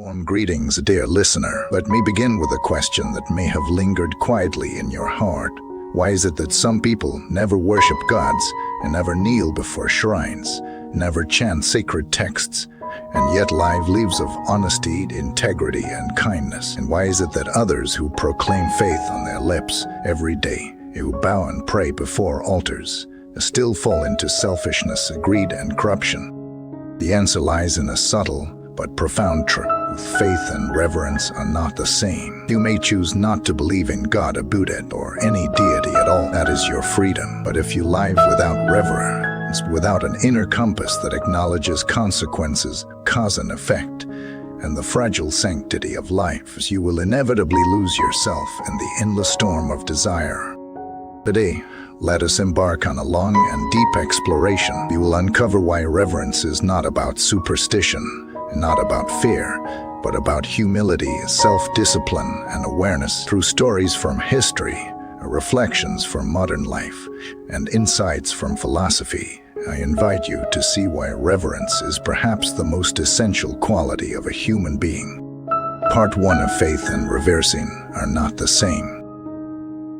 Warm greetings, dear listener. Let me begin with a question that may have lingered quietly in your heart. Why is it that some people never worship gods and never kneel before shrines, never chant sacred texts, and yet live lives of honesty, integrity, and kindness? And why is it that others who proclaim faith on their lips every day, who bow and pray before altars, still fall into selfishness, greed, and corruption? The answer lies in a subtle but profound truth. Faith and reverence are not the same. You may choose not to believe in God, a Buddha, or any deity at all. That is your freedom. But if you live without reverence, without an inner compass that acknowledges consequences, cause and effect, and the fragile sanctity of life, you will inevitably lose yourself in the endless storm of desire. Today, let us embark on a long and deep exploration. We will uncover why reverence is not about superstition, not about fear, but about humility, self-discipline, and awareness. Through stories from history, reflections from modern life, and insights from philosophy, I invite you to see why reverence is perhaps the most essential quality of a human being. Part 1 of Faith and Reversing are not the same.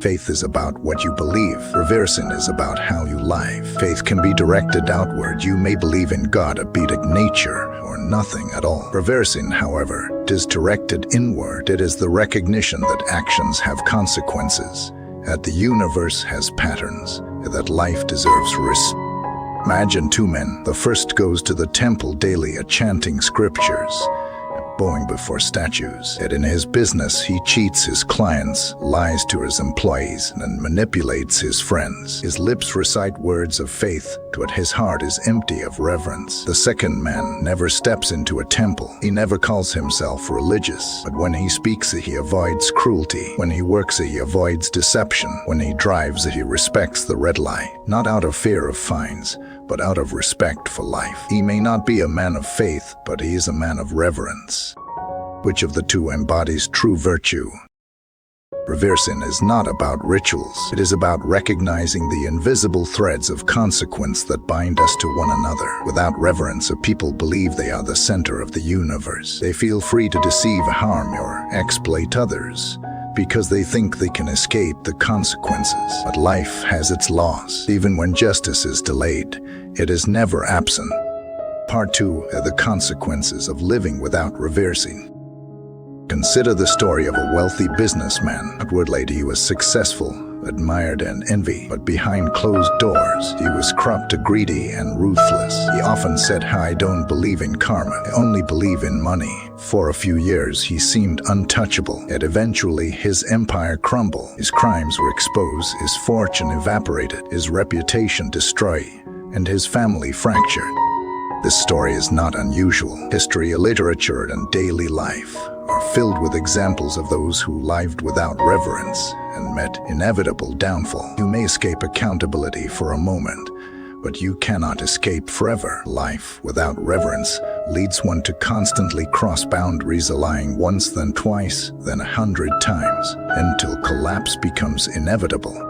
Faith is about what you believe. Reversing is about how you live. Faith can be directed outward. You may believe in God, a being, nature, or nothing at all. Reversing, however, is directed inward. It is the recognition that actions have consequences, that the universe has patterns, that life deserves risk. Imagine two men. The first goes to the temple daily, chanting scriptures, bowing before statues. Yet in his business, he cheats his clients, lies to his employees, and manipulates his friends. His lips recite words of faith, but his heart is empty of reverence. The second man never steps into a temple. He never calls himself religious, but when he speaks, he avoids cruelty. When he works, he avoids deception. When he drives, he respects the red light, not out of fear of fines, but out of respect for life. He may not be a man of faith, but he is a man of reverence. Which of the two embodies true virtue? Reversing is not about rituals. It is about recognizing the invisible threads of consequence that bind us to one another. Without reverence, people believe they are the center of the universe. They feel free to deceive, harm, or exploit others, because they think they can escape the consequences. But life has its laws. Even when justice is delayed, it is never absent. Part 2 are the consequences of living without reversing. Consider the story of a wealthy businessman. Outwardly, he was successful, admired, and envied, but behind closed doors, he was corrupt, greedy, and ruthless. He often said, "I don't believe in karma, I only believe in money." For a few years, he seemed untouchable, yet eventually his empire crumbled. His crimes were exposed, his fortune evaporated, his reputation destroyed, and his family fractured. This story is not unusual. History, literature, and daily life are filled with examples of those who lived without reverence and met inevitable downfall. You may escape accountability for a moment, but you cannot escape forever. Life without reverence leads one to constantly cross boundaries, lying once, then twice, then 100 times, until collapse becomes inevitable.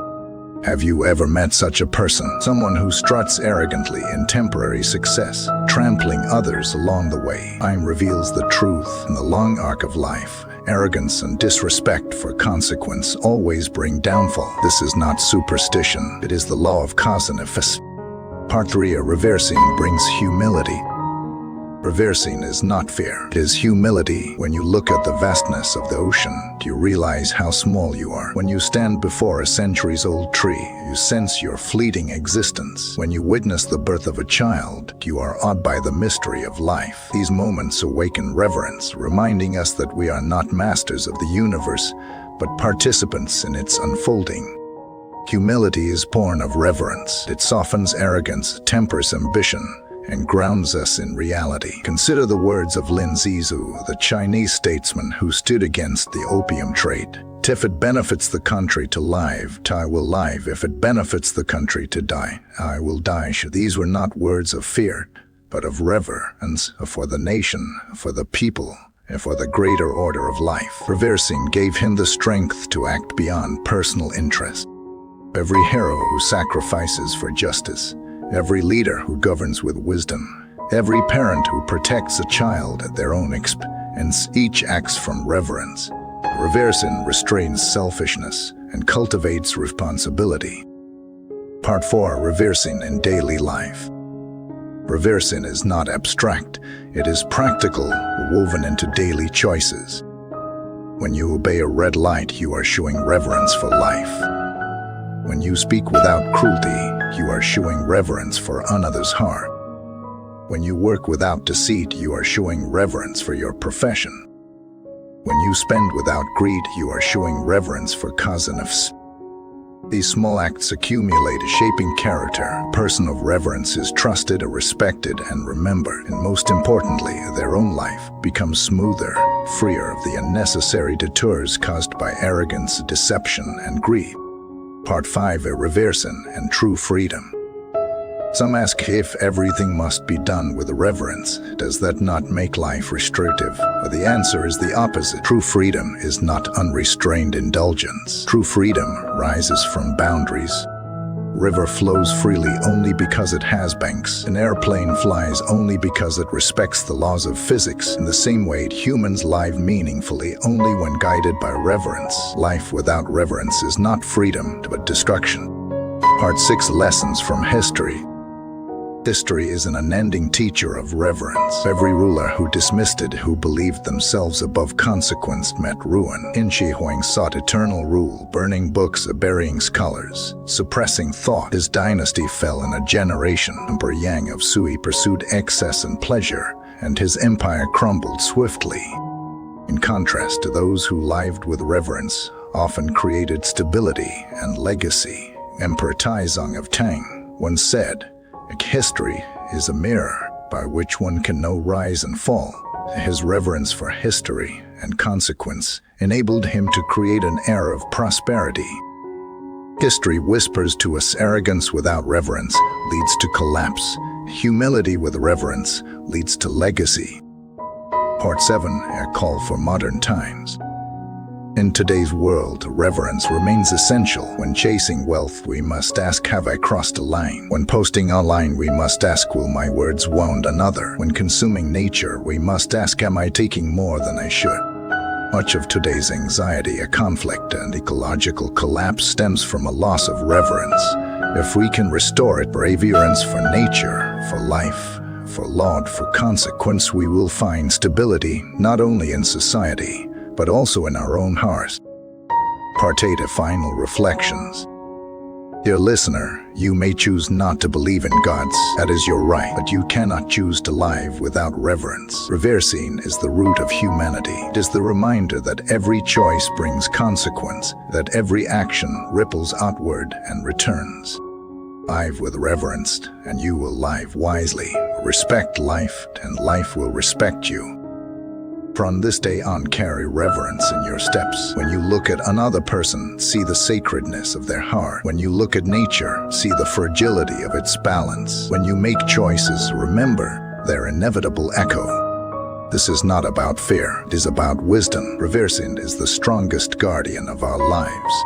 Have you ever met such a person? Someone who struts arrogantly in temporary success, trampling others along the way. Time reveals the truth. In the long arc of life, arrogance and disrespect for consequence always bring downfall. This is not superstition. It is the law of cause and effect. Part 3 of Reversing brings humility. Reversing is not fear. It is humility. When you look at the vastness of the ocean, you realize how small you are. When you stand before a centuries-old tree, you sense your fleeting existence. When you witness the birth of a child, you are awed by the mystery of life. These moments awaken reverence, reminding us that we are not masters of the universe, but participants in its unfolding. Humility is born of reverence. It softens arrogance, tempers ambition, and grounds us in reality. Consider the words of Lin Zizhu, the Chinese statesman who stood against the opium trade. If it benefits the country to live, I will live. If it benefits the country to die, I will die. These were not words of fear, but of reverence for the nation, for the people, and for the greater order of life. Reversing gave him the strength to act beyond personal interest. Every hero who sacrifices for justice, every leader who governs with wisdom, every parent who protects a child at their own expense, and each acts from reverence. Reverence restrains selfishness and cultivates responsibility. Part 4. Reversing in daily life. Reversing is not abstract, it is practical, woven into daily choices. When you obey a red light, you are showing reverence for life. When you speak without cruelty, you are showing reverence for another's heart. When you work without deceit, you are showing reverence for your profession. When you spend without greed, you are showing reverence for causes. These small acts accumulate, shaping character. A person of reverence is trusted, respected, and remembered, and most importantly, their own life becomes smoother, freer of the unnecessary detours caused by arrogance, deception, and greed. Part 5. Reversing and true freedom. Some ask if everything must be done with reverence. Does that not make life restrictive? But the answer is the opposite. True freedom is not unrestrained indulgence. True freedom rises from boundaries. River flows freely only because it has banks. An airplane flies only because it respects the laws of physics. In the same way, humans live meaningfully only when guided by reverence. Life without reverence is not freedom, but destruction. Part 6. Lessons from history. History is an unending teacher of reverence. Every ruler who dismissed it, who believed themselves above consequence, met ruin. Qin Shi Huang sought eternal rule, burning books, burying scholars, suppressing thought. His dynasty fell in a generation. Emperor Yang of Sui pursued excess and pleasure, and his empire crumbled swiftly. In contrast to those who lived with reverence, often created stability and legacy. Emperor Taizong of Tang once said, "History is a mirror by which one can know rise and fall." His reverence for history and consequence enabled him to create an era of prosperity. History whispers to us arrogance without reverence leads to collapse. Humility with reverence leads to legacy. Part 7. A call for modern times. In today's world, reverence remains essential. When chasing wealth, we must ask, have I crossed a line? When posting online, we must ask, will my words wound another? When consuming nature, we must ask, am I taking more than I should? Much of today's anxiety, conflict, and ecological collapse stems from a loss of reverence. If we can restore it, reverence for nature, for life, for law, for consequence, we will find stability not only in society, but also in our own hearts. Part 8. Final reflections. Dear listener, you may choose not to believe in gods. That is your right, but you cannot choose to live without reverence. Reversing is the root of humanity. It is the reminder that every choice brings consequence, that every action ripples outward and returns. Live with reverence, and you will live wisely. Respect life, and life will respect you. From this day on, carry reverence in your steps. When you look at another person, see the sacredness of their heart. When you look at nature, see the fragility of its balance. When you make choices, remember their inevitable echo. This is not about fear, it is about wisdom. Reversing is the strongest guardian of our lives.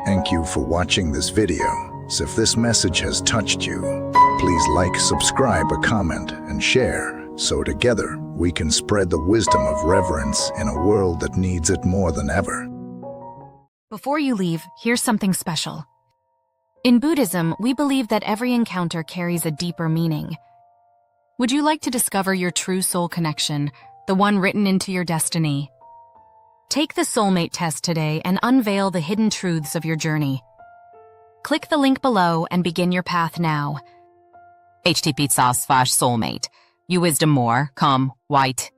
Thank you for watching this video. So if this message has touched you, please like, subscribe, comment, and share, so together we can spread the wisdom of reverence in a world that needs it more than ever. Before you leave, here's something special. In Buddhism, we believe that every encounter carries a deeper meaning. Would you like to discover your true soul connection, the one written into your destiny? Take the Soulmate Test today and unveil the hidden truths of your journey. Click the link below and begin your path now. http://soulmate. You wisdom more, come, white.